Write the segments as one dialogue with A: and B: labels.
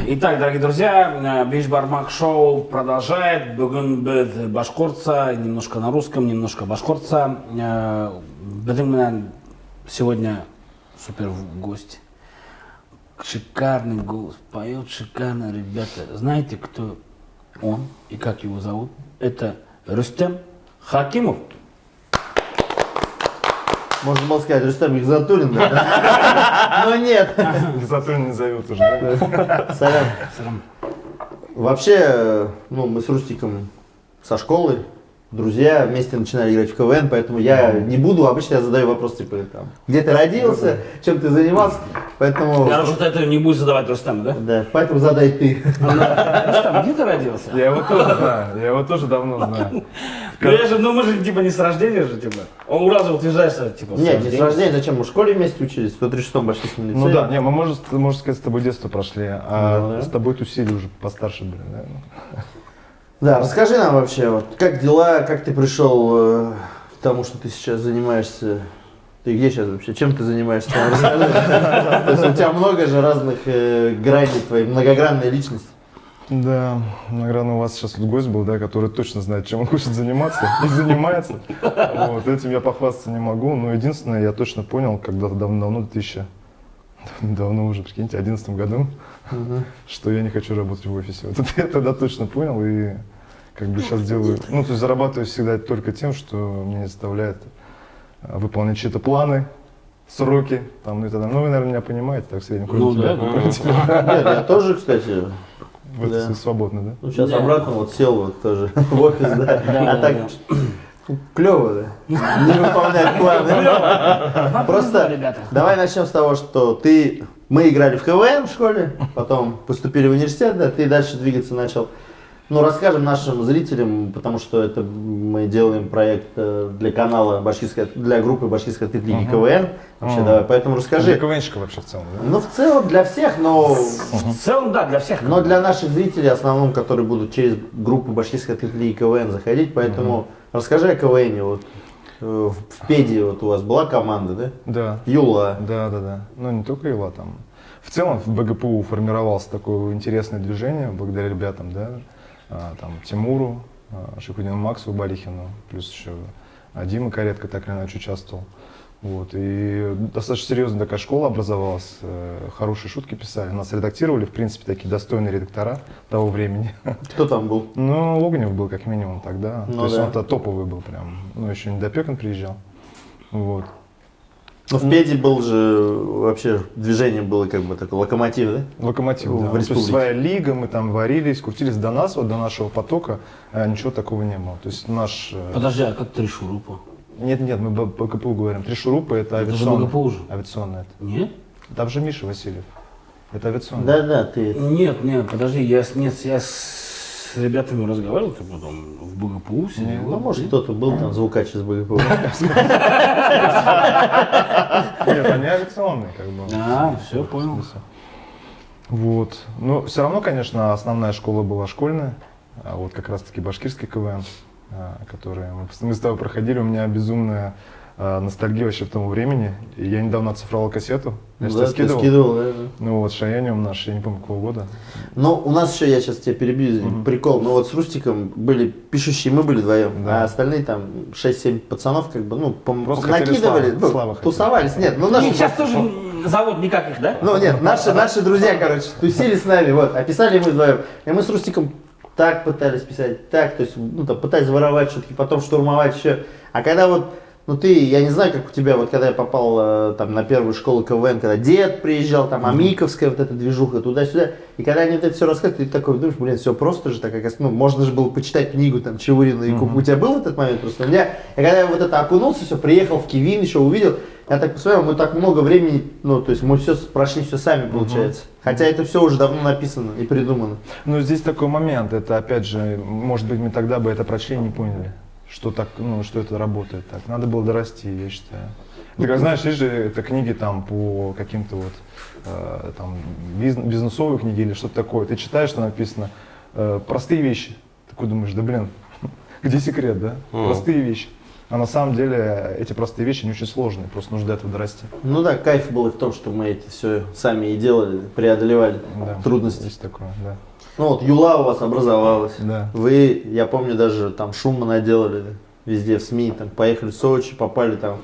A: Итак, дорогие друзья, Беш Бармак шоу продолжает. Бүгін біз башқұртша, немножко на русском, немножко башқұртша. Біздің сегодня супер гость. Шикарный голос, поет шикарно, ребята. Знаете, кто он и как его зовут? Это Рустем Хакимов.
B: Можно было сказать, Рустем Гизатуллин, да? Но нет.
C: Гизатуллин не зовут уже, да?
B: Салям. Вообще, мы с Рустиком со школы, друзья, вместе начинали играть в КВН, поэтому я не буду, обычно я задаю вопрос, типа, там, где ты родился, чем ты занимался, поэтому...
A: Я что ты не будешь задавать Рустему, да?
B: Да, поэтому задай ты.
A: Рустем, где ты родился?
C: Я его тоже знаю, я его тоже давно знаю.
A: Мы же типа не с рождения же, типа. Он сразу утверждает, что типа.
B: Нет, не с рождения, зачем? Мы в школе вместе учились, в 136-м башкирском лицее.
C: Ну да, мы, можно сказать, с тобой детство прошли, а с тобой тусили уже постарше были, да?
B: Да, расскажи нам вообще, вот, как дела, как ты пришел к тому, что ты сейчас занимаешься, ты где сейчас вообще, чем ты занимаешься, расскажи. То есть у тебя много же разных граней твоей, многогранной личности.
C: Да, наверное, у вас сейчас вот гость был, да, который точно знает, чем он хочет заниматься и занимается. Вот, этим я похвастаться не могу, но единственное, я точно понял, когда-то давно, давно уже, прикиньте, в 2011 году, что я не хочу работать в офисе. Вот это я тогда точно понял и как бы сейчас делаю, то есть зарабатываю всегда только тем, что меня заставляет выполнять чьи-то планы, сроки, там, и так далее. Ну, вы, наверное, меня понимаете, так в среднем.
B: Нет, я тоже, кстати.
C: В этом свободно, да?
B: Ну, сейчас обратно вот сел вот тоже в офис, да. А так клево, да? Не выполнять планы. Просто давай начнем с того, что мы играли в КВН в школе, потом поступили в университет, да, ты дальше двигаться начал. Ну, расскажем нашим зрителям, потому что это мы делаем проект для канала для группы Башкирской лиги КВН. Вообще, давай, поэтому расскажи.
C: Для КВНщика вообще в целом, да?
B: Ну, в целом для всех, но...
A: В целом, да, для всех.
B: Но для наших зрителей, в основном, которые будут через группу Башкирской лиги КВН заходить, поэтому расскажи о КВНе. Вот, в Педе вот у вас была команда, да?
C: Да.
B: Юла.
C: Да. Ну, не только Юла там. В целом в БГПУ формировалось такое интересное движение благодаря ребятам, да. Там Тимуру, Шихудину Максу Балихину, плюс еще Дима Каретко так или иначе участвовал. Вот. И достаточно серьезная такая школа образовалась, хорошие шутки писали, нас редактировали, в принципе, такие достойные редактора того времени.
B: Кто там был?
C: Ну, Огнев был как минимум тогда,
B: ну,
C: то есть
B: да.
C: он-то топовый был прям, еще Недопекин приезжал. Вот.
B: Ну, в Педе был же, вообще, движение было как бы такое, локомотив, да?
C: Локомотив, да.
B: В
C: То есть своя лига, мы там варились, крутились до нас, вот до нашего потока, ничего такого не было. То есть наш...
A: Подожди, а как Три шурупа?
C: Нет, мы по КПУ говорим. Три шурупа это авиационное.
A: Это же
C: авиационное это.
A: Нет?
C: Там же Миша Васильев. Это авиационное.
B: Да, ты...
A: Нет, подожди, я с ребятами разговаривал, ты потом в БГПУ сидел.
B: Ну, может, кто-то был там, звукач из БГПУ.
C: Нет, они авиационные, как бы.
A: Все, понял.
C: Вот. Но все равно, конечно, основная школа была школьная. А вот как раз-таки башкирский КВН, который мы с тобой проходили. У меня безумная ностальгия вообще в тому времени. И я недавно оцифровал кассету. Я же тебе скидывал.
B: Да.
C: Ну вот, Шаяниум наш, я не помню, какого года.
B: Ну, у нас еще, я сейчас тебя перебью, прикол, ну вот с Рустиком были пишущие, мы были вдвоем, а остальные там 6-7 пацанов как бы, накидывали, тусовались, нет, ну наши...
A: Сейчас тоже завод никаких, да?
B: Ну нет, наши друзья, короче, тусили с нами, вот, а писали мы вдвоем, и мы с Рустиком так пытались писать, так, то есть, там, пытались воровать шутки, потом штурмовать еще, а когда вот, я не знаю, как у тебя, вот когда я попал там на первую школу КВН, когда дед приезжал, там Амиковская, вот эта движуха, туда-сюда, и когда они вот это все рассказывают, ты такой думаешь, все просто же, так как, можно же было почитать книгу там Чаурина и Куку. У тебя был этот момент просто? И когда я вот это окунулся, все, приехал в Кивин, еще увидел, я так посмотрел, мы так много времени, то есть мы все прошли все сами, получается. Хотя это все уже давно написано и придумано.
C: Ну, здесь такой момент, это опять же, может быть, мы тогда бы это прочли и не поняли. Что так, что это работает так. Надо было дорасти, я считаю. Ты как знаешь, есть же это книги там по каким-то вот там бизнесовые книги или что-то такое. Ты читаешь, что написано простые вещи. Такой думаешь, да блин, где секрет, да? Простые вещи. А на самом деле эти простые вещи не очень сложные, просто нужно до этого дорасти.
B: Ну да, кайф был и в том, что мы это все сами и делали, преодолевали
C: Да,
B: трудности.
C: есть такое, да.
B: Ну вот Юла у вас образовалась.
C: Да.
B: Вы, я помню, даже там шума наделали везде в СМИ, там поехали в Сочи, попали там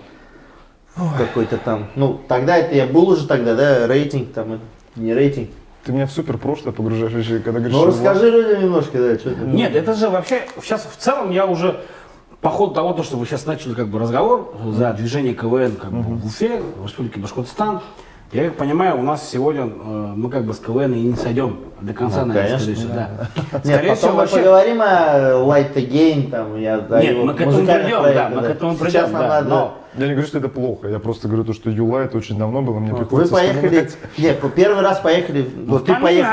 B: в какой-то там. Ну, тогда это я был уже тогда, да, рейтинг там, не рейтинг.
C: Ты меня в супер прошлое погружаешь, еще, когда говоришь,
B: Ну
C: что
B: расскажи людям немножко, да, что ты.
A: Нет, это же вообще, сейчас в целом я уже, по ходу того, то, что вы сейчас начали как бы разговор за движение КВН как бы, в Уфе, в Республике Башкортостан, я как понимаю, у нас сегодня мы как бы с КВН и не сойдем до конца,
B: Ну,
A: наверное,
B: конечно,
A: скорее всего, да.
B: Нет,
A: Скорее всего,
B: потом мы
A: вообще...
B: поговорим о Light Again, там, о
A: Нет,
B: его
A: мы к этому
B: музыкальных
A: придем,
B: проектах,
A: да, мы к этому
B: Сейчас
A: придем,
B: нам
A: да,
B: надо.
A: но...
C: Я не говорю, что это плохо, я просто говорю то, что Юла это очень давно было, мне
B: Вы
C: приходится
B: поехали,
C: вспоминать.
B: нет, первый раз поехали, вот ты поехал,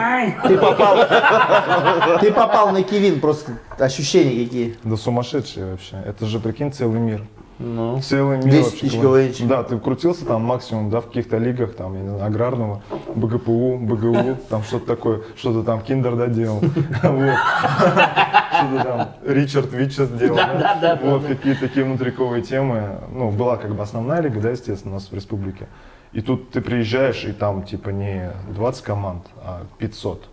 B: ты попал на Кивин, просто ощущения какие.
C: Да сумасшедшие вообще, это же, прикинь, целый мир.
B: Ну,
C: Целый мир
B: 10
C: вообще.
B: тысяч
C: КВН.
B: КВНщиков.
C: Да, ты крутился там максимум, да, в каких-то лигах, там, я не знаю, аграрного, БГПУ, БГУ, там что-то такое, что-то там Киндер доделал. Вот. Что-то там Ричард Витчес делал.
A: Да.
C: Вот какие-то такие внутриковые темы. Ну, была как бы основная лига, да, естественно, у нас в республике. И тут ты приезжаешь, и там типа не 20 команд, а 500.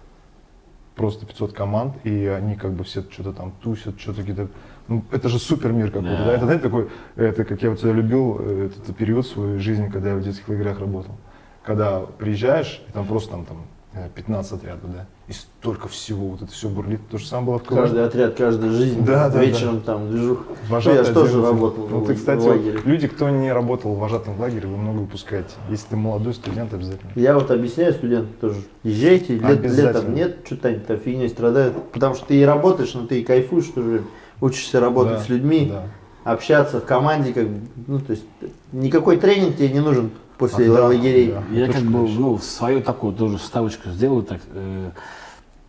C: Просто 500 команд, и они как бы все что-то там тусят, что-то какие-то... Ну, это же супер мир какой-то, да. Это, знаете, такой, это как я вот всегда любил, этот период своей жизни, когда я в детских лагерях работал. Когда приезжаешь, и там просто там 15 отрядов, да, и столько всего, вот это все бурлит. То же самое было в КВН.
B: каждый отряд, каждая жизнь,
C: Да, да,
B: вечером там движух. Ну,
C: Вожатый
B: я же тоже
C: отдельно.
B: работал
C: Ну, ты, кстати,
B: в лагере.
C: вот люди, кто не работал в вожатом лагере, вы много упускаете. Если ты молодой студент, обязательно.
B: Я вот объясняю студентам тоже, езжайте,
C: Обязательно.
B: летом нет, что-то они там фигней страдают. Потому что ты и работаешь, но ты и кайфуешь тоже, учишься работать
C: Да,
B: с людьми,
C: да.
B: общаться в команде, как бы, ну, то есть никакой тренинг тебе не нужен после
C: Да,
B: лагерей.
C: да.
A: Я
C: Точно,
A: как бы,
C: конечно.
A: ну, свою такую тоже вставочку сделаю. Так,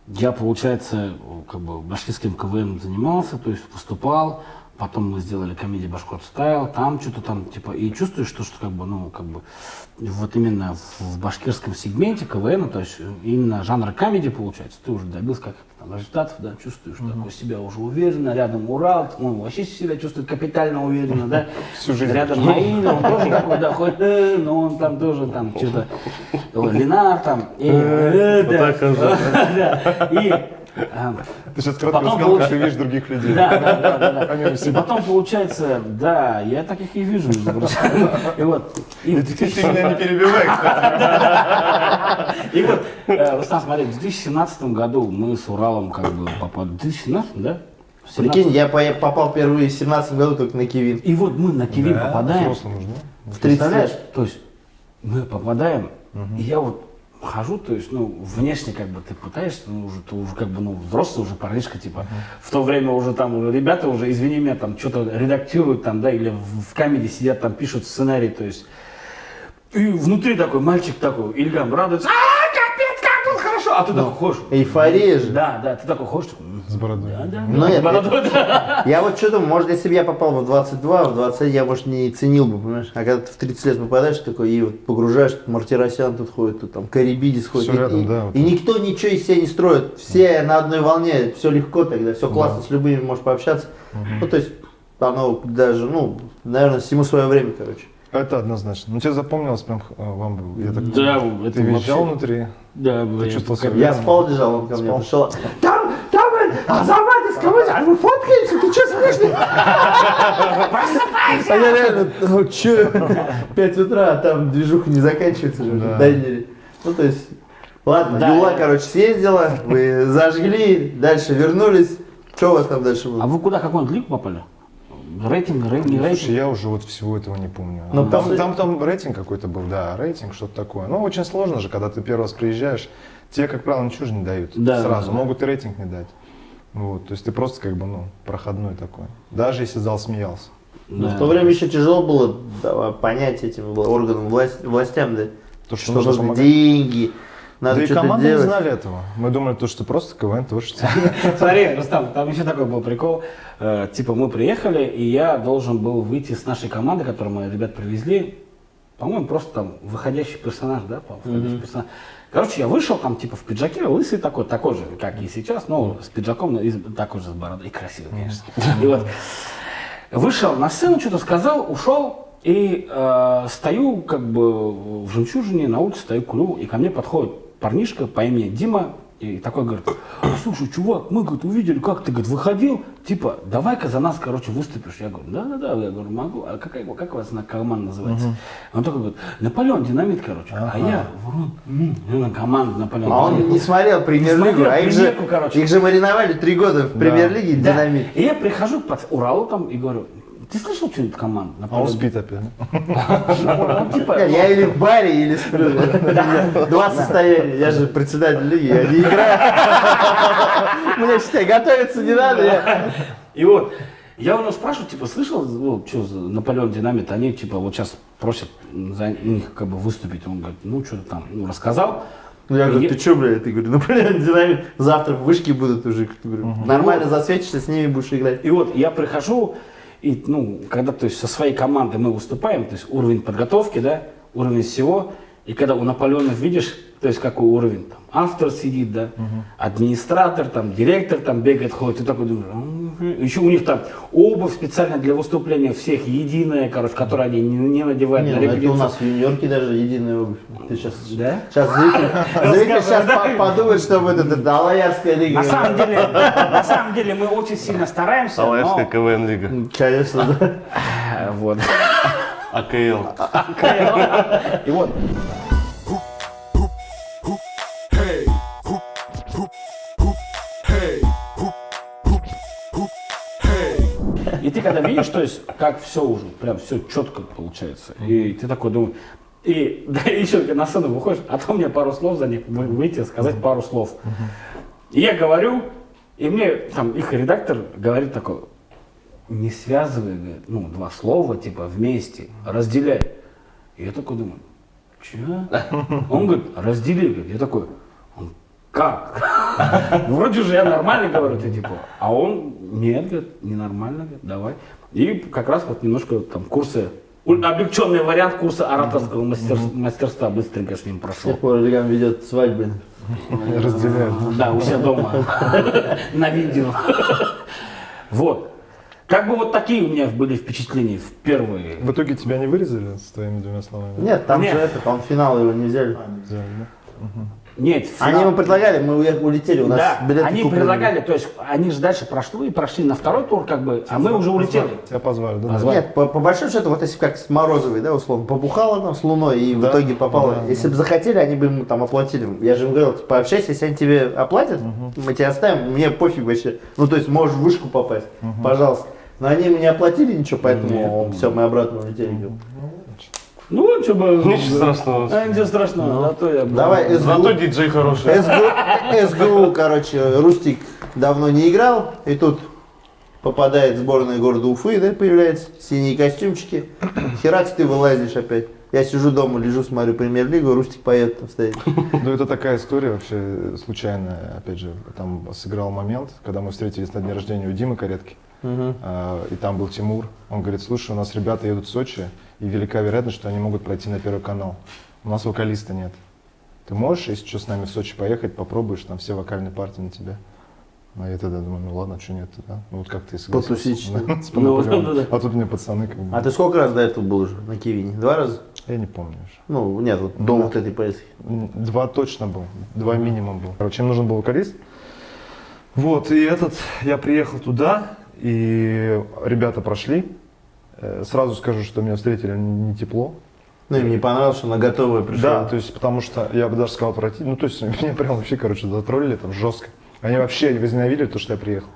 A: я, получается, как бы башкирским КВН занимался, то есть выступал. Потом мы сделали комедию Башкорт Стайл, там что-то там, типа, и чувствуешь, что как бы, ну, как бы, вот именно в башкирском сегменте КВН, то есть именно жанра комедии получается, ты уже добился каких-то там результатов, да, чувствуешь такой себя уже уверенно, рядом Урал, он вообще себя чувствует капитально уверенно, да,
C: Всю жизнь.
A: рядом Наиль, он тоже такой, да, хоть, но он там тоже там что-то, Ленар там, да, и
C: Ты сейчас кратко
A: Потом
C: рассказал, как
A: получ-
C: ты видишь других людей.
A: да.
C: Помимо
A: И
C: себя.
A: потом получается, да, я таких и вижу, между прочим. И вот, и в
C: Ты меня не перебивай, кстати.
A: И вот, Рустам, смотри, в 2017 году мы с Уралом как бы попали. В 2017, да? В 17.
B: Прикинь, я попал впервые в 17 году только на Кивин.
A: И вот мы на Киви попадаем.
C: Взрослым уже, да?
B: В 30
A: Представляешь?
B: лет.
A: То есть мы попадаем, и я вот хожу, то есть, ну, внешне как бы ты пытаешься, ну, уже, ты уже как бы, ну, взрослый уже парнишка, типа, в то время уже там уже ребята уже, извини меня, там что-то редактируют там, да, или в камеди сидят там, пишут сценарий, то есть, и внутри такой мальчик такой, Ильгам радуется, капец, как тут хорошо, а ты такой ходишь.
B: Эйфория же.
A: Да, ты такой ходишь, такой,
C: С бородой.
A: да,
B: Ну, нет,
A: с бородой, да.
B: Я вот что думаю, может, если бы я попал в 22, в 21 я, может, не ценил бы, понимаешь? А когда ты в 30 лет попадаешь такой и вот погружаешь, тут Мартиросян тут ходит, тут там Карибидис ходит.
C: Всё
B: И-
C: рядом,
B: и,
C: да, вот
B: и никто ничего из себя не строит. Все на одной волне, все легко тогда, все классно, с любыми можешь пообщаться. Ну, то есть, оно даже, ну, наверное, всему свое время, короче.
C: Это однозначно. Ну, тебе запомнилось прям вам, я так
A: Да,
C: понимаю.
A: это
C: Ты визжал
A: вообще-
C: внутри?
A: Да,
C: Ты чувствовал себя
B: Я
C: уверенно?
B: спал, лежал, он ко мне
C: Спал.
B: пришел. Там, Азамат из Камаза, а мы фоткаемся, ты что смотришь? А я реально, ну че, 5 утра, а там движуха не заканчивается же
C: Да.
B: в дайнере. Ну то есть, ладно,
A: Да.
B: Юла, короче, съездила, вы зажгли, дальше вернулись. Что у вас там дальше
A: А
B: было?
A: вы куда, какой-нибудь лик попали? Рейтинг, не
C: Слушай,
A: рейтинг?
C: я уже вот всего этого не помню.
B: Ну,
C: Там рейтинг какой-то был, да, рейтинг, что-то такое. Ну, очень сложно же, когда ты первый раз приезжаешь, тебе, как правило, ничего же не дают
A: Да,
C: сразу,
A: да.
C: могут и рейтинг не дать. Вот, то есть ты просто как бы, ну, проходной такой. Даже если зал смеялся.
B: Ну, в то время еще тяжело было понять этим органам властям, да,
C: То, что
B: что
C: нужно
B: нужны
C: помогать.
B: деньги, надо
C: Да и
B: что-то
C: команды не
B: делать.
C: знали этого. Мы думали, то, что просто КВН творчество.
A: Смотри, Рустам, там еще такой был прикол. Типа мы приехали, и я должен был выйти с нашей команды, которую мы ребят привезли. По-моему, просто там выходящий персонаж, да? Выходящий персонаж. Короче, я вышел там типа в пиджаке, лысый такой же, как и сейчас, но с пиджаком, но такой же с бородой, и красивый, конечно. И вот Вышел на сцену, что-то сказал, ушел, и стою как бы в «Жемчужине», на улице стою, курю, и ко мне подходит парнишка по имени Дима, и такой говорит: слушай, чувак, мы, говорит, увидели, как ты, говорит, выходил, типа, давай-ка за нас, короче, выступишь. Я говорю, да, я говорю, могу, а как у вас команда называется? Он такой говорит: Наполеон Динамит, короче. А я говорю, команда Наполеон
B: А он
A: Динамит.
B: не смотрел премьер-лигу,
A: смотрел
B: а
A: премьерку, короче.
B: их же мариновали 3 года в премьер-лиге
A: Да.
B: «Динамит».
A: И я прихожу к Уралу там и говорю: ты слышал что-нибудь команду?
C: А он спит опять.
A: Он типа,
B: Я или в баре, или сплю. 2 состояния. Я же председатель лиги, я не играю. Мне, считай, готовиться не надо.
A: И вот, я у него спрашиваю, типа, слышал, ну, что за Наполеон Динамит, они, типа, вот сейчас просят за них, как бы, выступить. Он говорит, ну, что-то там, ну, рассказал.
B: Я говорю, ты что, блядь? Ты говорю, Наполеон Динамит, завтра в вышке будут уже. Говорю, нормально засветишься, с ними будешь играть.
A: И вот я прихожу, и, ну, когда, то есть, со своей командой мы выступаем, то есть, уровень подготовки, да, уровень всего, и когда у Наполеонов видишь, то есть, какой уровень, там, автор сидит, да, администратор, там, директор, там, бегает, ходит, и такой думаешь, еще у них там обувь специально для выступления всех единая, короче, которую они не надевают на
B: Это у
A: репетицию.
B: нас в юниорке даже единая обувь. Ты сейчас,
A: Да?
B: сейчас зритель сейчас подумает, что вот это Алаярская лига.
A: На самом деле мы очень сильно стараемся,
D: Алаярская
A: но...
D: КВН-лига.
B: Конечно, да.
A: Вот.
D: АКЛ.
A: И вот. И ты когда видишь, то есть, как все уже, прям все четко получается. И ты такой думаешь, и да, еще на сцену выходишь, а то мне пару слов за них выйти, сказать пару слов. И я говорю, и мне там их редактор говорит такой: не связывай, говорит, ну, 2 слова, типа, вместе, разделяй. И я такой думаю, че? Он говорит, раздели, говорит. Я такой, как? Вроде же я нормально говорю, ты типа, а он, нет, говорит, ненормально, говорит, давай. И как раз вот немножко там курсы, облегченный вариант курса ораторского мастерства быстренько с ним
B: С
A: прошел.
B: тех пор Ильгам ведет свадьбы.
C: Разделяют.
A: Да, у себя дома, на видео. Вот. Как бы вот такие у меня были впечатления в первые.
C: В итоге тебя не вырезали с твоими 2 словами?
B: Нет, там
A: Нет.
B: же это, там финал его не взяли.
C: Взяли, да?
A: Нет,
B: Они ему предлагали, мы улетели, у нас
A: да,
B: билеты
A: они
B: куплены.
A: предлагали, то есть они же дальше прошли на второй тур, как бы, а мы уже улетели.
C: Тебя позвали, да?
A: Позвали.
B: Нет, по большому счету, вот если как с Морозовой, да, условно, побухала там с Луной и в
C: Да.
B: итоге попала.
C: Да,
B: Если бы захотели, они бы ему там оплатили. Я же им говорил, пообщайся, если они тебе оплатят, мы тебя оставим, мне пофиг вообще. Ну, то есть можешь в вышку попасть, пожалуйста. Но они ему не оплатили ничего, поэтому все, мы обратно улетели.
A: Ну, что бы...
D: Ничего страшного.
A: Ничего страшного, зато я...
B: Давай,
D: Зато диджей хороший.
B: СГУ, короче, Рустик давно не играл, и тут попадает сборная города Уфы, да, появляется, синие костюмчики, херакс ты вылазишь опять. Я сижу дома, лежу, смотрю премьер-лигу, Рустик поет там стоит.
C: Ну, это такая история вообще случайная. Опять же, там сыграл момент, когда мы встретились на дне рождения у Димы Каретки. И там был Тимур. Он говорит, слушай, у нас ребята едут в Сочи, и велика вероятность, что они могут пройти на Первый канал. У нас вокалиста нет. Ты можешь, если что, с нами в Сочи поехать, попробуешь, там все вокальные партии на тебя. А я тогда думаю, ну ладно, что нет, да? Ну вот как ты согласился.
B: Потусить.
C: Да, с
A: Ну,
C: Наполеоном.
A: да.
C: А тут мне пацаны как бы...
B: А ты сколько раз до этого был уже на Кивине? 2 раза?
C: Я не помню уже.
B: Ну, нет, вот до вот этой поездки.
C: 2 точно был, 2 минимум был. Короче, им нужен был вокалист. Вот, и я приехал туда, и ребята прошли. Сразу скажу, что меня встретили не тепло.
B: Ну, им не понравилось, что на готовое пришло.
C: Да, то есть, потому что, я бы даже сказал, отвратительно. Ну, то есть, меня прям вообще, короче, затроллили там жестко. Они вообще возненавидели то, что я приехал.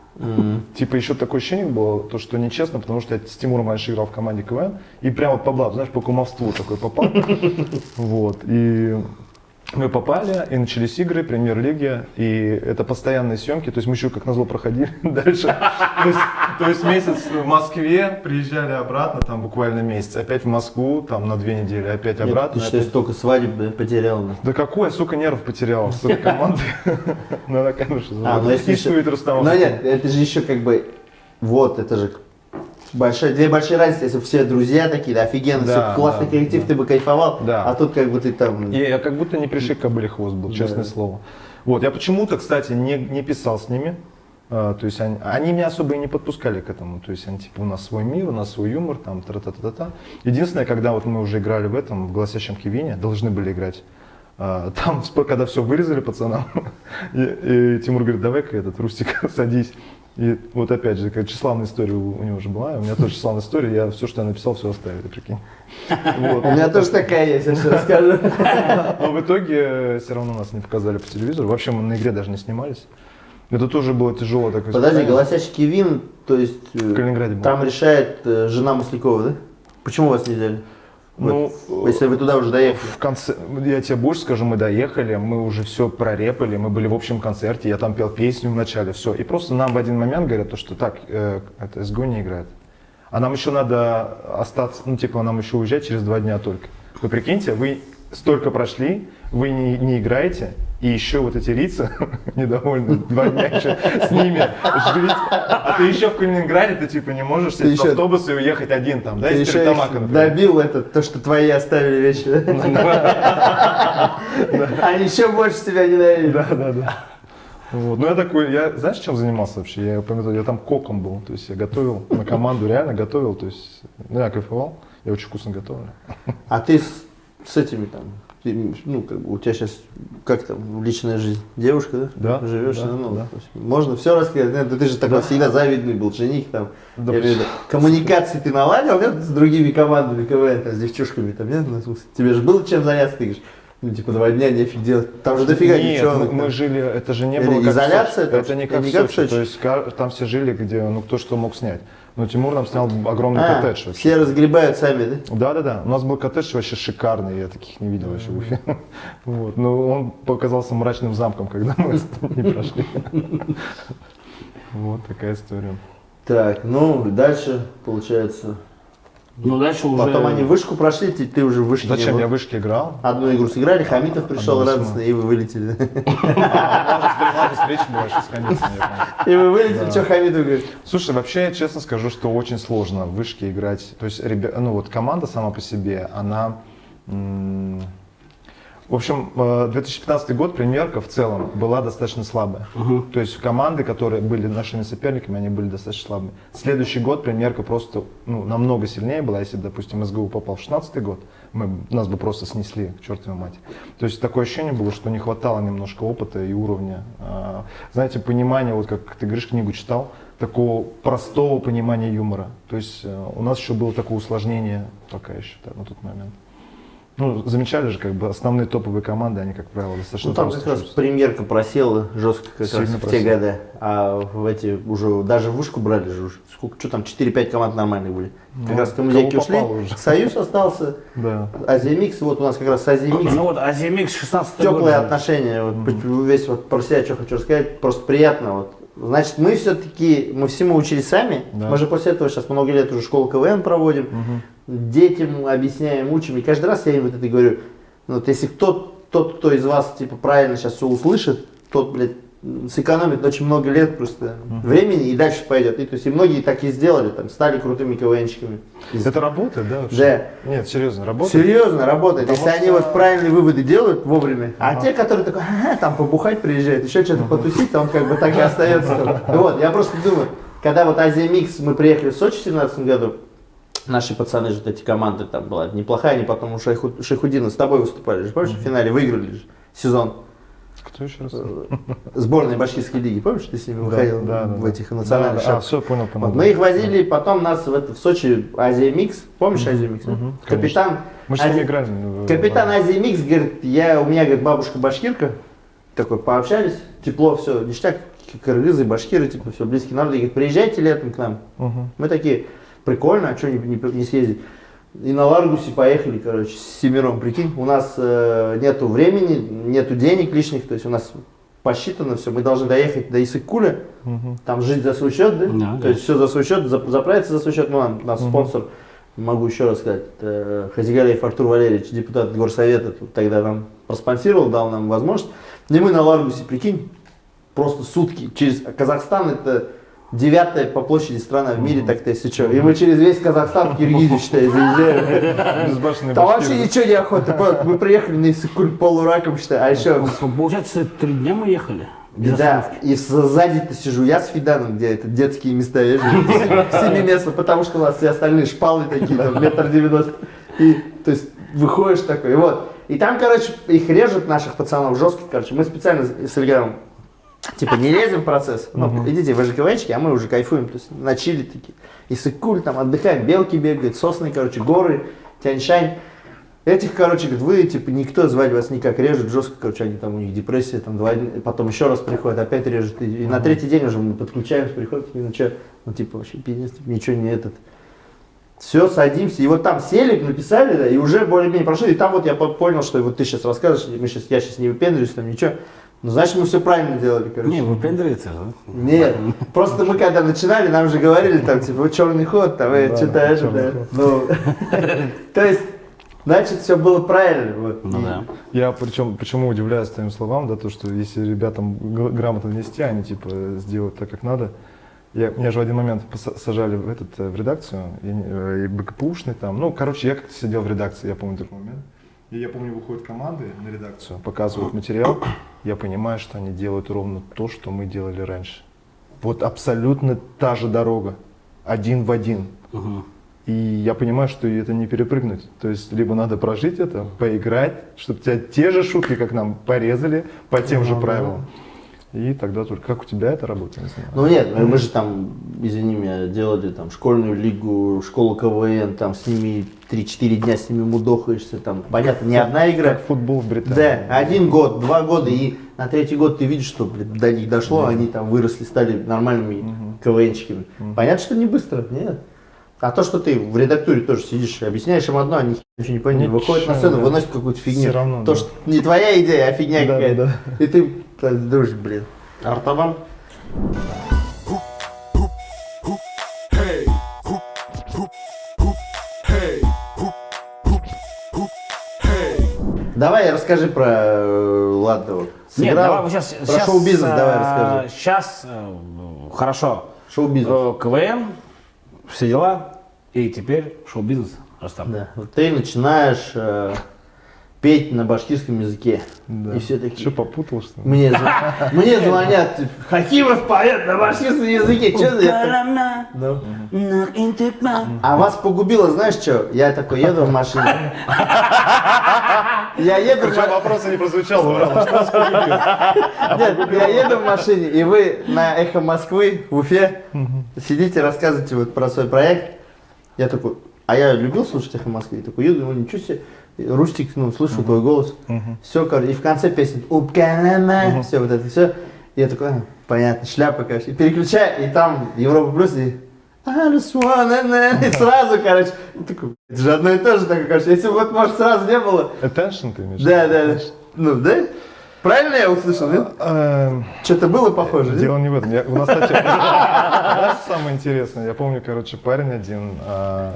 C: Типа, еще такое ощущение было, то, что нечестно, потому что я с Тимуром раньше играл в команде КВН, и прямо по блату, знаешь, по кумовству такой попал. Вот, и мы попали, и начались игры, премьер-лиги, и это постоянные съемки, то есть мы еще как назло проходили дальше. То есть месяц в Москве, приезжали обратно, там буквально месяц, опять в Москву, там на 2 недели, опять
B: Нет,
C: обратно.
B: ты считаешь, столько свадеб потерял?
C: Да какой, я, сука, нервов потерял с этой командой. Ну, она, конечно,
B: Ну если
C: существует Рустамов.
B: Ну нет, это же еще как бы, вот, это же две большие разницы, если бы все друзья такие, да, офигенно,
C: Да,
B: все, классный
C: да,
B: коллектив, ты бы кайфовал,
C: Да.
B: а тут как бы ты там...
C: Я как будто не пришей к кобыле хвост был, честное слово. Вот, я почему-то, кстати, не писал с ними. То есть они меня особо и не подпускали к этому. То есть они типа, у нас свой мир, у нас свой юмор, там, тра-та-та-та. Единственное, когда вот мы уже играли в этом, в «Голосящем Кевине», должны были играть, там, когда все вырезали пацанам, и Тимур говорит, давай-ка этот, Рустик, садись. И вот опять же, какая тщеславная история у него уже была, у меня тоже тщеславная история, я все, что я написал, все оставил, прикинь. Вот.
B: У меня тоже такая есть, я сейчас расскажу.
C: Но в итоге все равно нас не показали по телевизору, вообще мы на игре даже не снимались. Это тоже было тяжело такое.
B: Подожди, «Голосящий Кевин», то есть
C: В Калининграде был.
B: там решает жена Маслякова, да? Почему вас не взяли?
C: Ну,
B: Вот, если вы туда уже доехали.
C: в конце, я тебе больше скажу, мы доехали, мы уже все прорепали, мы были в общем концерте, я там пел песню в начале, все. И просто нам в один момент говорят, то, что так, это СГО не играет. А нам еще надо остаться, ну типа нам еще уезжать через 2 дня только. Вы прикиньте, вы столько прошли, вы не играете, и еще вот эти лица недовольны, 2 дня еще с ними жить. А ты еще в Калининграде, ты типа не можешь сесть в
B: еще-
C: автобус и уехать один там, да,
B: Ты
C: из
B: еще
C: Стерлитамака,
B: их
C: например.
B: добил то, что твои оставили вещи. Они еще больше тебя ненавидят.
C: Да. Вот. Ну я такой, знаешь, чем занимался вообще? Я помню, я там коком был, то есть я готовил на команду, реально готовил, то есть, ну я кайфовал, я очень вкусно готовлю.
B: А ты с этими там, ну, как бы у тебя сейчас, как там, личная жизнь? Девушка, да?
C: Да,
B: Живешь,
C: да,
B: ну,
C: да.
B: то есть можно все рассказать? Нет, да ты же такой всегда завидный был жених там.
C: Да,
B: Я имею в виду, коммуникации ты наладил, нет, с другими командами КВН, там, с девчушками, там, нет? Ну, в смысле, тебе же было чем заняться, ты говоришь, ну, типа, 2 дня нефиг делать. Там же дофига
C: Нет,
B: девчонок.
C: мы
B: там.
C: жили, это же не
B: Или
C: было как
B: изоляция
C: в Сочи.
B: там,
C: Это не
B: это
C: как
B: не
C: в
B: как в
C: Сочи,
B: Сочи?
C: то есть там все жили, где, ну кто что мог снять. Но Тимур нам снял огромный
B: А,
C: коттедж вообще.
B: все разгребают сами, да?
C: Да. У нас был коттедж вообще шикарный, я таких не видел еще в Уфе. Вот. Но он показался мрачным замком, когда мы не прошли. Вот такая история.
B: Так, ну, дальше, получается,
A: Ну, дальше уже...
B: потом они вышку прошли, ты уже в вышке не
C: Зачем
B: был.
C: я в вышке играл?
B: Одну игру сыграли, Хамитов пришел
C: Одну
B: радостно, и вы вылетели.
C: Ладно, встреча была еще с Хамитовым, я помню.
B: И вы вылетели, что Хамитов говорит?
C: Слушай, вообще, я честно скажу, что очень сложно в вышке играть. То есть, ну вот команда сама по себе, она... В общем, 2015 год премьерка в целом была достаточно слабая. То есть команды, которые были нашими соперниками, они были достаточно слабыми. Следующий год премьерка просто намного сильнее была. Если, допустим, СГУ попал в 2016 год, нас бы просто снесли к чертовой матери. То есть такое ощущение было, что не хватало немножко опыта и уровня. Знаете, понимания, вот как ты говоришь, книгу читал, такого простого понимания юмора. То есть у нас еще было такое усложнение пока еще на тот момент. Ну, замечали же, как бы основные топовые команды, они, как правило, достаточно
B: Ну там
C: просто
B: как раз
C: чувствуют.
B: премьерка просела жестко как
C: Сильно
B: раз в те
C: просела.
B: годы. А в эти уже, даже в вышку брали же уже. Сколько, что там, 4-5 команд нормальных были. Как
C: Ну,
B: раз камузяки
C: кого
B: ушли,
C: попало уже.
B: Союз остался,
C: Да.
B: Азия-Микс, вот у нас как раз Азия-Микс.
A: Ну вот Азимикс 16
B: Теплые отношения, вот, весь вот про себя что хочу рассказать, просто приятно. Вот. Значит, мы все-таки, мы всему учились сами,
C: Да.
B: мы же после этого сейчас много лет уже школу КВН проводим, детям объясняем, учим, и каждый раз я им вот это говорю, ну, вот если тот, кто из вас типа правильно сейчас все услышит, тот, блядь, сэкономит очень много лет просто времени и дальше пойдет. И, то есть и многие так и сделали, там, стали крутыми КВНщиками.
C: Это работает, да, вообще?
B: Да.
C: Нет, серьезно, работает?
B: Серьезно работает,
C: Потому
B: если они
C: что-
B: вот правильные выводы делают вовремя. А те, которые такой, там побухать приезжают, еще что-то потусить, то он как бы так и остается. Вот, я просто думаю, когда вот Азия Микс, мы приехали в Сочи в 2017 году, наши пацаны же, вот эти команды, там была неплохая, они потом у Шейхудина с тобой выступали же, помнишь, в финале выиграли же сезон.
C: Кто еще раз?
B: Сборной башкирской лиги, помнишь, ты с ними выходил в этих национальных
C: Да,
B: шапках?
C: все, понял.
B: Вот, мы их возили, потом нас в Сочи Азия Микс, помнишь Азия Микс? Капитан
C: Мы же с ними
B: Ази-
C: играли.
B: Капитан Азия Микс говорит, у меня, говорит, бабушка башкирка, такой, пообщались, тепло, все, ништяк, кыргызы, башкиры, типа, все, близкие народы, и говорит, приезжайте летом к нам. Мы такие, прикольно, а что не съездить? И на Ларгусе поехали, короче, с 7, прикинь, у нас нету времени, нету денег лишних, то есть у нас посчитано все, мы должны доехать до Иссык-Куля, там жить за свой счет, да?
A: Да,
B: То
A: да.
B: есть все за свой счет, заправиться за свой счет, ну, наш спонсор, могу еще раз сказать, Хазигалиев Артур Валерьевич, депутат горсовета, тут тогда нам проспонсировал, дал нам возможность. И мы на Ларгусе, прикинь, просто сутки через Казахстан, это 9-я по площади страна в мире, так-то если что. И мы через весь Казахстан в Киргизию, считай, заезжаем.
C: Безбашенные
B: Там
C: башкиры.
B: вообще ничего не охота. Мы приехали на Иссык-Куль полураком, считай, а еще...
A: Получается, 3 дня мы ехали. Без
B: Да,
A: остановки.
B: и сзади-то сижу я с Фиданом, где это детские места, я же семиместно, потому что у нас все остальные шпалы такие, там, 1,90 м. И, то есть, выходишь такой, и вот. И там, короче, их режут, наших пацанов, жестко, короче. Мы специально с Ильгаром, типа, не лезем в процесс. Ну, идите, вы же КВНчики, а мы уже кайфуем, то есть, на чили такие. И сыкуль, там, отдыхаем, белки бегают, сосны, короче, горы, Тяньшань. Этих, короче, говорит, вы, типа, никто звать вас никак, режет жестко, короче, они там, у них депрессия, там, 2 дня, потом еще раз приходят, опять режут, и на третий день уже мы подключаемся, приходят, и, ну, что, ну, типа, вообще, пиздец, типа, ничего не этот. Все, садимся, и вот там сели, написали, да, и уже более-менее прошли, и там вот я понял, что вот ты сейчас расскажешь, я сейчас не выпендриваюсь, там, ничего, ну, значит, мы все правильно делали, короче.
A: Не, выпендривается же, да?
B: Нет, просто мы когда начинали, нам же говорили, там, типа, вот черный ход, там, что-то это, да. Ну, то есть, значит, все было правильно. Вот.
A: Ну да.
C: Я причем, почему удивляюсь твоим словам, да, то, что если ребятам грамотно внести, они типа сделают так, как надо. Меня же в один момент сажали в редакцию, и БКПУшный там, ну, короче, я как-то сидел в редакции, я помню этот момент. И я помню, выходят команды на редакцию, показывают материал, я понимаю, что они делают ровно то, что мы делали раньше. Вот абсолютно та же дорога, один в один. И я понимаю, что это не перепрыгнуть. То есть, либо надо прожить это, поиграть, чтобы тебя те же шутки, как нам, порезали по тем же правилам. И тогда только, как у тебя это работает? Не знаю.
B: Ну нет, мы же там, извини меня, делали там школьную лигу, школу КВН, там с ними 3-4 дня с ними мудохаешься, там, понятно, не одна игра.
C: Как футбол в Британии.
B: Да, 1 год, 2 года, и на 3-й год ты видишь, что, блин, до них дошло, они там выросли, стали нормальными КВНчиками. Понятно, что не быстро, нет. А то, что ты в редактуре тоже сидишь, объясняешь им одно, они ничего не поняли, выходят на сцену, выносят какую-то фигню.
C: Всё равно,
B: то,
C: да.
B: что не твоя идея, а фигня
C: Да,
B: какая-то.
C: да.
B: И ты дружишь, блин.
D: Артабан.
B: Давай расскажи про ладно, вот.
A: Нет,
B: сыграл.
A: давай сейчас...
B: Про шоу-бизнес давай расскажи.
A: Сейчас, хорошо.
B: Шоу-бизнес.
A: КВН, все дела, и теперь шоу-бизнес. Рустам.
B: Да. Вот ты начинаешь петь на башкирском языке.
C: Да.
B: И все такие.
C: Что, попутал, что ли?
B: Мне звонят, типа, Хакимов поет на башкирском языке. Что за это? А вас погубило, знаешь что? Я такой еду в машине. Я еду в машине.
C: Вопроса не прозвучал,
B: Нет, я еду в машине, и вы на Эхо Москвы в Уфе сидите, рассказываете вот про свой проект. Я такой, а я любил слушать Эхо Москвы, и такой еду, ничего себе. Рустик, ну, слышу твой голос. Все, и в конце песни «Упкалама», все вот это все. И я такой, понятно, шляпа, конечно. И переключаю, и там Европа плюс, и I just wanna... И сразу, короче, и такой, это же одно и то же, такое, короче. Если бы вот, может, сразу не было.
C: Attention ты имеешь?
B: Да. Ну, да? Правильно я услышал, нет? Что-то было похоже, нет?
C: Дело не в этом. У нас, кстати, знаешь, самое интересное, я помню, короче, парень один,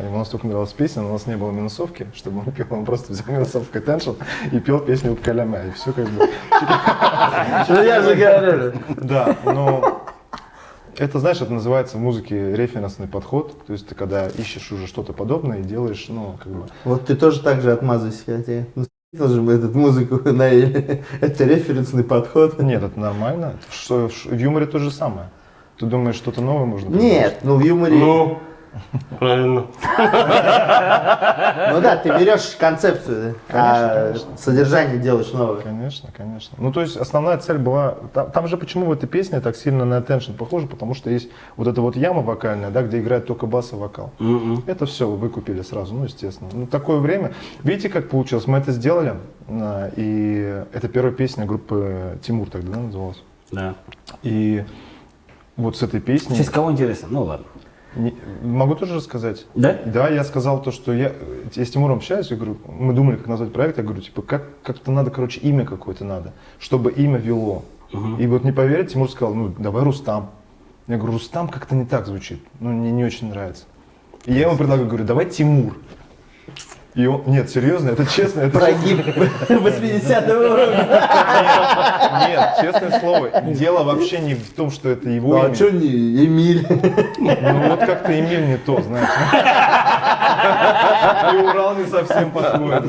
C: ему настолько нравилась песня, но у нас не было минусовки, чтобы он пел, он просто взял минусовку Attention и пел песню «Упкаляма», и все как бы.
B: Ну, я же говорю.
C: Да, но это, знаешь, это называется в музыке референсный подход, то есть ты когда ищешь уже что-то подобное и делаешь, ну, как бы.
B: Вот ты тоже так же отмазывайся, хотя. Ну, же мы эту музыку на это референсный подход.
C: Нет, это нормально. В юморе то же самое. Ты думаешь, что-то новое можно
B: Нет, ну в юморе.
D: Ну, правильно.
B: Ну да, ты берешь концепцию, а содержание делаешь новое.
C: Конечно. Ну, то есть основная цель была, там же почему в этой песне так сильно на Attention похоже, потому что есть вот эта вот яма вокальная, да, где играет только бас и вокал. Это все вы выкупили сразу, ну, естественно. Ну, такое время. Видите, как получилось? Мы это сделали, и это первая песня группы Тимур тогда, да, называлась.
A: Да.
C: И вот с этой
A: В
C: песней...
A: честь кого интересно? Ну ладно.
C: Могу тоже рассказать?
A: Да?
C: Да, я сказал то, что я с Тимуром общаюсь, я говорю, мы думали, как назвать проект, я говорю, типа, как-то надо, короче, имя какое-то надо, чтобы имя вело. И вот не поверите, Тимур сказал, ну, давай Рустам. Я говорю, Рустам как-то не так звучит, ну, мне не очень нравится. И я ему предлагаю, говорю, давай Тимур. И он, нет, серьезно, это честно, это
B: Прогиб 80-го уровня.
C: нет, честное слово. Дело вообще не в том, что это его
B: Ну а
C: имя.
B: что не Эмиль?
C: Ну вот как-то Эмиль не то, знаешь. И Урал не совсем подходит.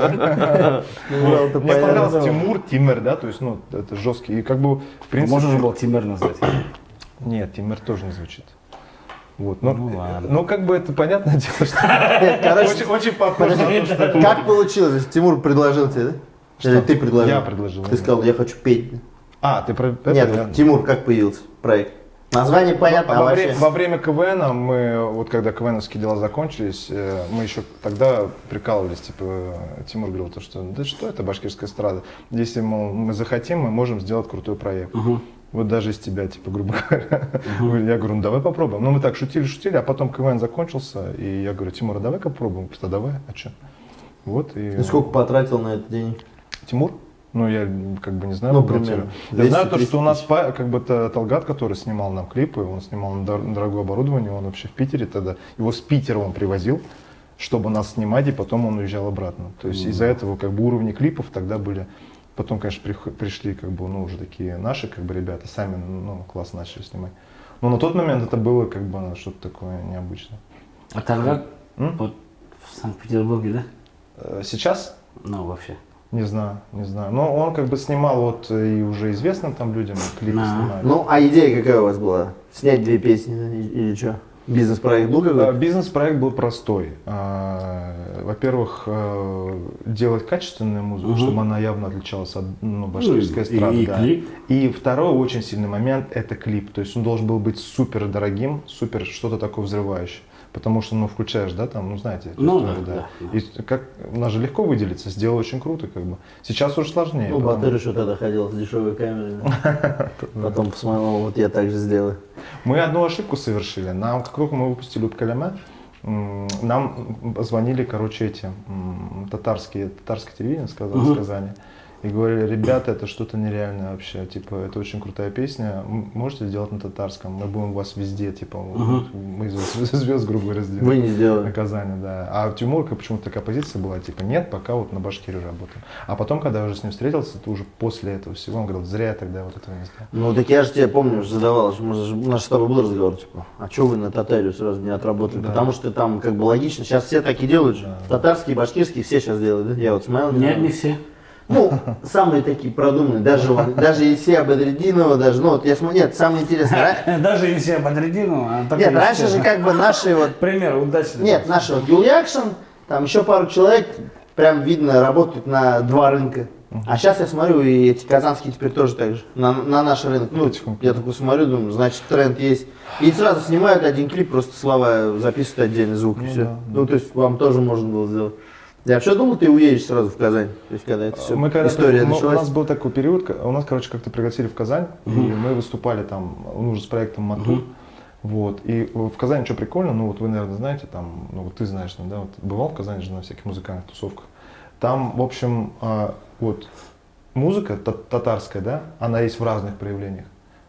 C: Мне понравился Тимур, Тимер, да, то есть, ну, это жесткий. И как бы, в принципе...
A: Можно же было Тимер назвать.
C: Нет, Тимер тоже не звучит. Вот, но,
A: Ну, ладно.
C: ну, как бы это понятное дело, что
B: Короче,
C: очень похоже на то, что...
B: как получилось? Тимур предложил тебе, да? Или ты предложил?
C: Я предложил.
B: Ты сказал, я хочу петь.
C: А, ты про это?
B: Нет,
C: я-
B: вот Тимур, как появился проект? Название понятно, а
C: во,
B: вообще...
C: во время КВН мы, вот когда КВНовские дела закончились, мы еще тогда прикалывались, типа, Тимур говорил, то, что да что это башкирская эстрада, если, мол, мы захотим, мы можем сделать крутой проект. Вот даже из тебя, типа, грубо говоря. Я говорю, ну давай попробуем. Ну мы так шутили, а потом КВН закончился, и я говорю, Тимур, а давай-ка попробуем. Просто давай, а что? Вот и...
B: Ты сколько потратил на это денег?
C: Тимур? Ну, я как бы не знаю,
B: Ну,
C: бухгалтерию.
B: примерно.
C: Я знаю то,
B: 200-300
C: что у нас как бы Талгат, который снимал нам клипы, он снимал нам дорогое оборудование, он вообще в Питере тогда, его с Питера он привозил, чтобы нас снимать, и потом он уезжал обратно. То есть из-за этого как бы уровни клипов тогда были, потом, конечно, пришли как бы, ну, уже такие наши как бы ребята, сами, ну, классно начали снимать. Но на тот момент это было как бы что-то такое необычное.
A: А тогда
C: М?
A: вот в Санкт-Петербурге, да?
C: Сейчас?
A: Ну, вообще.
C: Не знаю, не знаю. Но он как бы снимал вот и уже известным там людям клипы
A: Да.
C: снимает.
B: Ну, а идея какая у вас была? Снять 2 песни да, или что? Бизнес-проект был какой-то?
C: Бизнес-проект был простой. Во-первых, делать качественную музыку, чтобы она явно отличалась от башкирской эстрады.
A: и
C: да.
A: клип.
C: И второй очень сильный момент – это клип. То есть он должен был быть супер дорогим, супер что-то такое взрывающее. Потому что, ну, включаешь, да, там, ну, знаете, эту
A: Ну,
C: историю,
A: да,
C: да. И как, у нас же легко выделиться, сделал очень круто, как бы. Сейчас уже сложнее.
B: Ну,
C: потому-
B: Батыр еще тогда ходил с дешевой камерой. Потом посмотрел, вот я так же сделаю.
C: Мы одну ошибку совершили. Нам, как только мы выпустили «Упкалема», нам звонили, короче, эти татарское телевидение из Казани. И говорили, ребята, это что-то нереальное вообще, типа, это очень крутая песня, можете сделать на татарском, мы будем у вас везде, типа, мы из звезд, грубо говоря, сделаем.
B: Вы не сделали.
C: На Казани, да. А у Тимурка почему-то такая позиция была, типа, нет, пока вот на Башкирии работаем. А потом, когда я уже с ним встретился, то уже после этого всего, он говорил, зря я тогда вот этого не сделал.
B: Ну, так я же тебе помню, уже задавал, у нас с тобой был разговор, типа, а что вы на татарию сразу не отработали?
C: Да.
B: Потому что там как бы логично, сейчас все так и делают же. Татарские, башкирские, все сейчас делают, да? Я вот смотрел.
A: Нет, не все.
B: Ну, самые такие продуманные, даже Исия Бадреддинова, даже, ну, вот я смотрю, нет, самое интересное,
A: Даже если Бадреддину,
B: нет, раньше же как бы наши вот,
A: Пример удачный.
B: нет, наши вот Юлиакшн, там еще пару человек, прям видно, работают на 2 рынка. А сейчас я смотрю, и эти казанские теперь тоже так же, на наш рынок. Ну, я такой смотрю, думаю, значит, тренд есть. И сразу снимают один клип, просто слова записывают отдельный звук, и все.
C: да,
B: Ну, то есть вам тоже можно было сделать. Я вообще думал, ты уедешь сразу в Казань, то есть когда это все,
C: Мы когда
B: история
C: у
B: началась.
C: нас был такой период, у нас, короче, как-то пригласили в Казань, и мы выступали там, ну, уже с проектом «Матур». Вот. И в Казани что прикольно, ну вот вы, наверное, знаете, там, ну вот ты знаешь, да, вот бывал в Казани же на всяких музыкальных тусовках. Там, в общем, вот музыка татарская, да, она есть в разных проявлениях.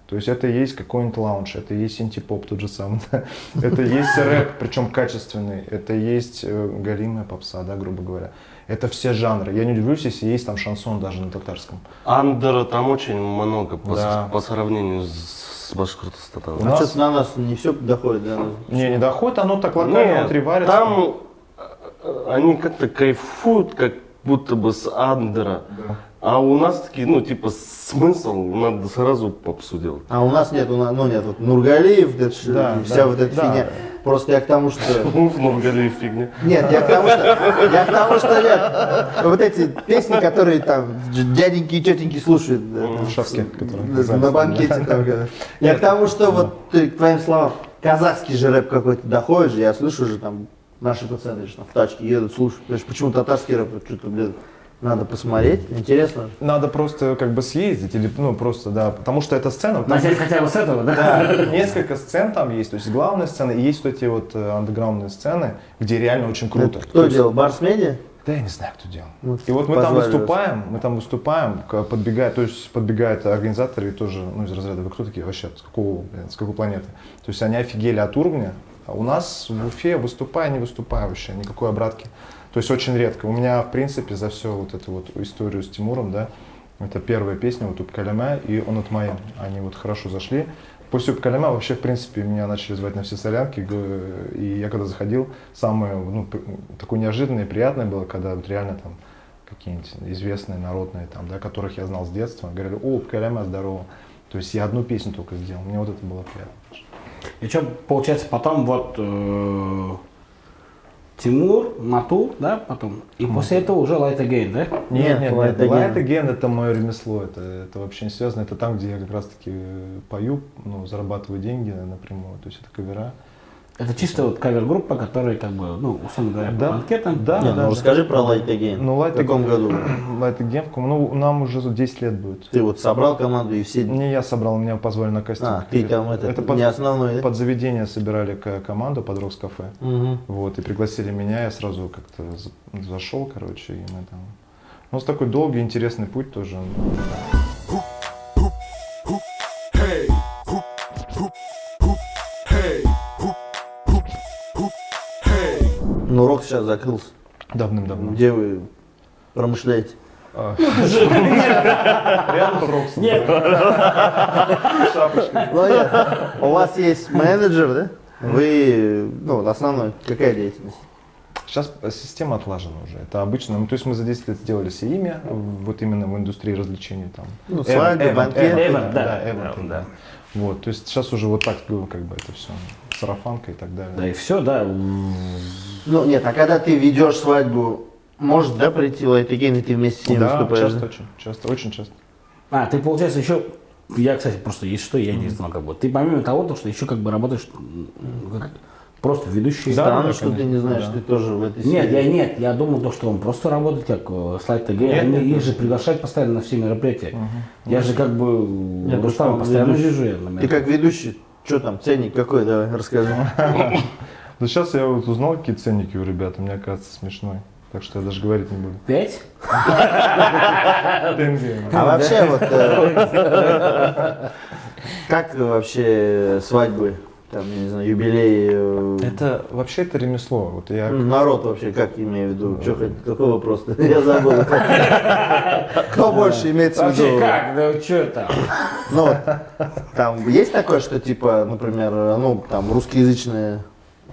C: То есть это и есть какой-нибудь лаунж, это и есть синти-поп тот же самый, да. Это и есть рэп, причем качественный, это и есть галимая попса, да, грубо говоря. Это все жанры. Я не удивлюсь, если есть там шансон даже на татарском.
D: Андера там очень много
C: Да.
D: по сравнению с Башкортостаном.
C: У нас-
B: Что-то на нас не все доходит, да?
C: Не доходит, оно так локально
D: Нет,
C: внутри варится.
D: там они как-то кайфуют, как будто бы с Андера. А у нас такие, ну, типа, смысл, надо сразу попсу делать.
B: А у нас нет, ну нет, вот Нургалиев,
C: Да,
B: вся
C: да,
B: вот эта
C: да.
B: фигня. Просто я к тому, что...
D: Ну, в Нургалиев фигня.
B: Нет, я к тому, что нет. Вот эти песни, которые там дяденьки и тетеньки слушают. да, там,
C: Шавски, которые
B: на банкете там. когда. Я к тому, что вот ты, к твоим словам, казахский же рэп какой-то доходит же, я слышу же там, наши пацаны же там в тачке едут, слушают. Почему татарский рэп, что-то, блин, надо посмотреть, интересно.
C: Надо просто как бы съездить, или, ну, просто, да, потому что эта сцена... там-
A: Начать хотя бы с этого, да?
C: Да, несколько сцен там есть, то есть главная сцена, и есть вот эти вот андеграундные сцены, где реально очень круто.
B: Кто
C: То есть-
B: делал? Барс Медиа?
C: Да, я не знаю, кто делал.
B: Вот
C: И вот мы
B: позвали
C: там выступаем, подбегают организаторы и тоже, ну, из разряда, вы кто такие вообще, с какой планеты? То есть они офигели от уровня, а у нас в Уфе, выступая, не выступая вообще, никакой обратки. То есть очень редко. У меня, в принципе, за всю вот эту вот историю с Тимуром, да, это первая песня, вот «Упкалема» и «Он от моя». Они вот хорошо зашли. После «Упкалема» вообще, в принципе, меня начали звать на все солянки, и я когда заходил, самое, ну, такое неожиданное и приятное было, когда вот реально там какие-нибудь известные народные, там, да, которых я знал с детства, говорили: «О, «Упкалема, здорово». То есть я одну песню только сделал, мне вот это было приятно.
A: И что, получается, потом вот Тимур, Матур, да, потом, и после этого уже Light Again, да?
B: Нет, Light Again.
C: Light Again это мое ремесло, это вообще не связано, это там, где я как раз таки пою, ну, зарабатываю деньги напрямую, то есть это кавера.
A: Это чисто вот кавер-группа, которая как бы, ну, условно говоря, по
C: Да.
A: банкетам.
C: Да,
B: Не,
C: да,
B: ну расскажи про Light Again.
C: Ну, Light
B: В каком
C: Again-
B: году?
C: Light Again, ну, нам уже 10 лет будет.
B: Ты вот собрал команду и все...
C: Не я собрал, меня позвали на кастинг.
B: А, ты там это
C: под,
B: не основной, да?
C: под заведение собирали команду под Рокс Кафе.
B: Мгм.
C: Вот, и пригласили меня, я сразу как-то зашел, короче, и мы там... У нас такой долгий, интересный путь тоже.
B: Ну, Рок сейчас закрылся.
C: Давным-давно.
B: Где вы промышляете?
C: Рядом Рокс.
A: Нет,
B: Ну, нет. У вас есть менеджер, да? Вы, ну, основной, какая деятельность?
C: Сейчас система отлажена уже. Это обычно, ну, то есть мы за 10 лет сделали себе имя, вот именно в индустрии развлечений там.
B: Ну, свадьбы, банкеты.
A: Эвент, да,
C: эвенты,
A: да.
C: Вот, то есть сейчас уже вот так, как бы это все, сарафанка и так далее.
A: да и все, да.
B: Ну, нет, а когда ты ведешь свадьбу, может, да, прийти Light Again, и ты вместе с ним
C: Да,
B: выступаешь?
C: часто,
B: да?
C: очень часто.
A: А, ты, получается, еще, я, кстати, просто есть что, я не знал, как бы, ты помимо того, то, что еще как бы работаешь как просто ведущий.
C: Да,
B: Странно,
C: да,
B: что ты
C: конечно,
B: не знаешь,
C: да.
B: ты тоже в этой
A: Нет,
B: сфере.
A: я думал, то, что он просто работает как Light Again.
C: Нет,
A: Они
C: нет,
A: их же приглашают постоянно на все мероприятия. Я же как бы
B: Нет,
A: Рустама
B: просто
A: постоянно
B: ведущий.
A: вижу. Я,
B: Ты
A: наверное.
B: как ведущий, что там, ценник какой, давай, расскажи.
C: Да сейчас я вот узнал, какие ценники у ребят, и мне кажется смешной. Так что я даже говорить не буду.
A: 5?
C: Тенге.
B: А вообще вот, как вообще свадьбы, там, я не знаю, юбилеи,
C: Это вообще это ремесло. Вот я
B: народ вообще, как имею в виду, что, какой вопрос? Я забыл. Кто больше имеется в
A: Вообще
B: виду?
A: как? Да что там?
B: Ну, вот, там есть такое, что типа, например, ну, там русскоязычная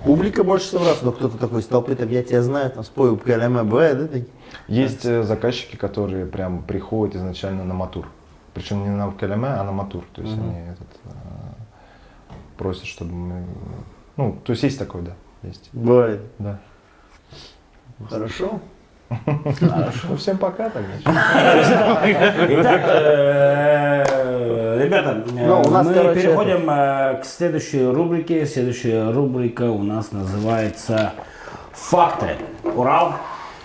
B: публика больше собралась, но кто-то такой из толпы, там, я тебя знаю, там, спою «Упкалема», бывает, да? такие?
C: есть заказчики, которые прям приходят изначально на матур. Причем не на Упкалеме, а на матур. То есть они просят, чтобы мы. Ну, то есть такое, да. Есть.
B: Бывает.
C: Да.
B: Хорошо.
C: Ну, всем пока тогда.
A: Итак, ребята,
B: Ну, у нас,
A: мы
B: короче,
A: переходим к следующей рубрике. Следующая рубрика у нас называется «Факты». Урал.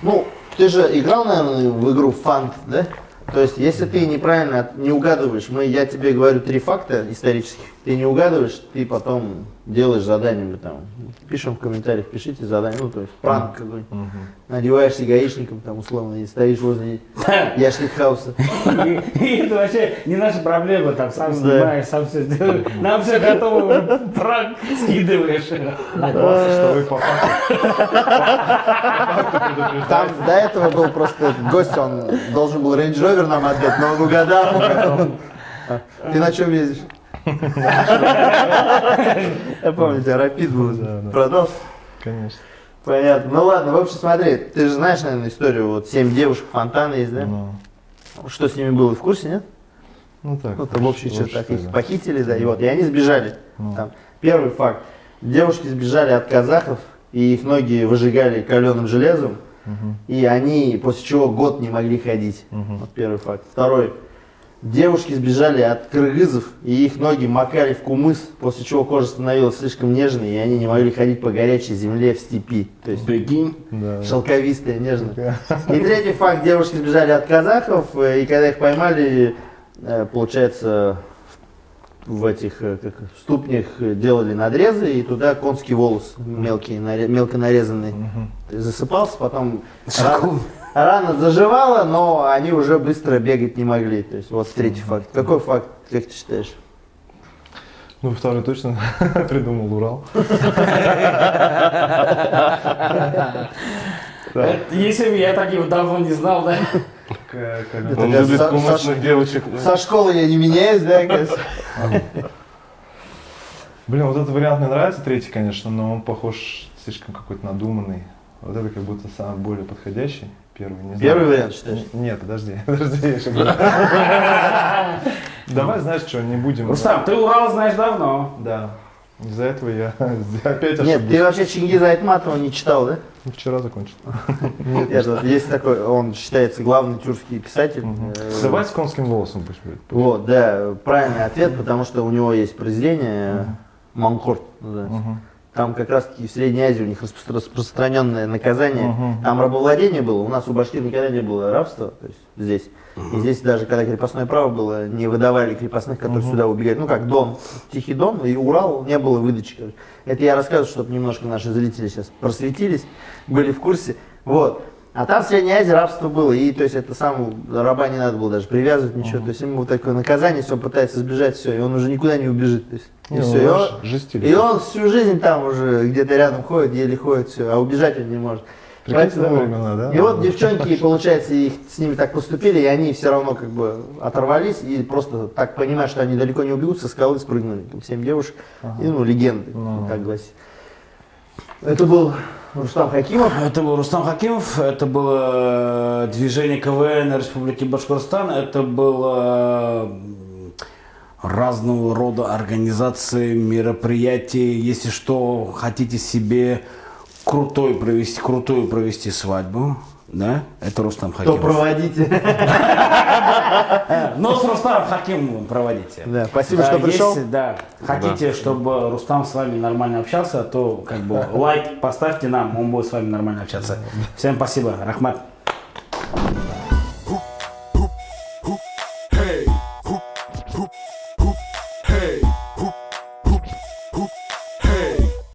B: Ну, ты же играл, наверное, в игру «Фант», да? То есть, если ты неправильно не угадываешь, я тебе говорю 3 факта исторических, ты не угадываешь, ты потом делаешь задание, мы там пишем в комментариях, пишите задание, ну, то есть пранк какой-нибудь. Надеваешься гаишником, там, условно, и стоишь возле яшник-хауса.
A: И это вообще не наша проблема, там сам снимаешь, сам все делаешь. Нам все готово, уже пранк скидываешь.
C: Что вы по
B: Там до этого был просто гость, он должен был Range Rover нам отдать, но он угадал. Ты на чем ездишь? Я помню, у тебя Rapid был.
C: Да.
B: Продал?
C: Конечно.
B: Понятно. Ну ладно, в общем, смотри, ты же знаешь, наверное, историю, вот 7 девушек, фонтаны есть, да?
C: Ну,
B: Что с ними было, в курсе, нет?
C: ну так.
B: Ну, там в общих чертах их
C: да.
B: похитили, да, и вот, и они сбежали.
C: Ну.
B: Там, первый факт. Девушки сбежали от казахов, и их ноги выжигали каленым железом, и они после чего год не могли ходить. Вот первый факт. Второй. Девушки сбежали от кыргызов, и их ноги макали в кумыс, после чего кожа становилась слишком нежной, и они не могли ходить по горячей земле в степи. То есть
A: Прикинь.
C: Да.
B: шелковистая, нежная. И третий факт. Девушки сбежали от казахов, и когда их поймали, получается, в этих в ступнях делали надрезы, и туда конский волос мелкий, мелко нарезанный засыпался, потом рана заживала, но они уже быстро бегать не могли. То есть вот третий факт. Какой факт, как ты считаешь?
C: Ну, второй точно придумал Урал.
A: Если бы я так его давно не знал, да?
B: Это
D: Он
B: как
D: любит
B: со-
D: кумышных девочек.
B: Со школы я не меняюсь, да, оказывается?
C: Блин, вот этот вариант мне нравится, третий, конечно, но он похож слишком какой-то надуманный. Вот это как будто самый более подходящий. Первый, не знаю.
B: Первый вариант считаешь?
C: Нет, подожди, я еще говорю. Давай, знаешь что, не будем.
A: Рустам, ты Урал знаешь давно.
C: Да. Из-за этого я опять
B: Нет,
C: ошибся.
B: ты вообще Чингиза Айтматова не читал, да?
C: Вчера закончил.
B: Это, есть такой, он считается главный тюркский писатель.
C: Давай с конским волосом пусть будет.
B: Вот, да, правильный ответ, потому что у него есть произведение «Манкорт» называется. Там как раз таки в Средней Азии у них распространенное наказание. Там рабовладение было, у нас у башкир никогда не было рабства, то есть здесь. И здесь даже когда крепостное право было, не выдавали крепостных, которые сюда убегали. Ну как Дон, Тихий Дон и Урал, не было выдачи. Короче. Это я рассказываю, чтобы немножко наши зрители сейчас просветились, были в курсе. Вот. А там в Средней Азии рабство было, и то есть это сам раба не надо было даже привязывать ничего. То есть ему вот такое наказание, все пытается сбежать, все, и он уже никуда не убежит. То есть, и, всё, и он всю жизнь там уже где-то рядом ходит, еле ходит, все, а убежать он не может.
C: Да?
B: И вот девчонки, получается, их с ними так поступили, и они все равно как бы оторвались и просто так понимая, что они далеко не убегут, со скалы спрыгнули. Там 7 девушек, и ну легенды, так гласит. Это был Рустам Хакимов.
A: Это был Рустам Хакимов, это было движение КВН Республики Башкортостан, это было разного рода организации, мероприятия. Если что, хотите себе крутую провести свадьбу, да, это Рустам
B: То
A: Хакимов.
B: проводите.
A: Но с Рустамом Хакимовым проводите.
B: Да, спасибо, что пришел.
A: Если, да, хотите, чтобы Рустам с вами нормально общался, то как бы лайк поставьте нам, он будет с вами нормально общаться. Всем спасибо, Рахмат.